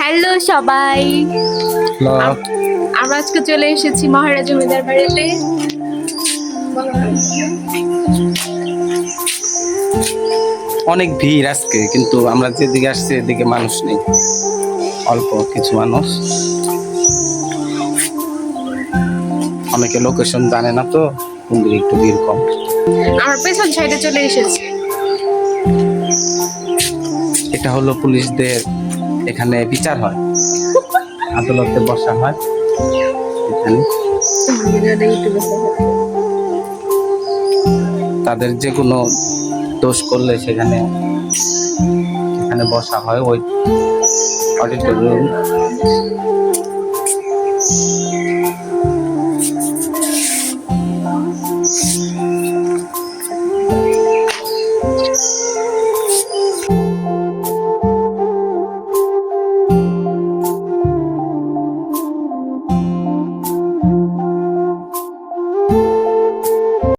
Hello সবাই। Hello. আমরা আজকে চলে এসেছি মহারাজ জমিদার বাড়িতে। অনেক ভিড় আজকে, কিন্তু আমরা যেদিকে আসছি এদিকে মানুষ নেই, অল্প কিছু মানুষ। অনেকে লোকেশন জানে না, তো কোন দিকে একটু ভিড় কম। আমরা পেছন সাইডে চলে এসেছি। এটা হলো পুলিশদের, এখানে বিচার হয়, আদালতে বসা হয় এখানে। তাদের যে কোনো দোষ করলে সেখানে এখানে বসা হয়, ওই অডিটোরিয়াম।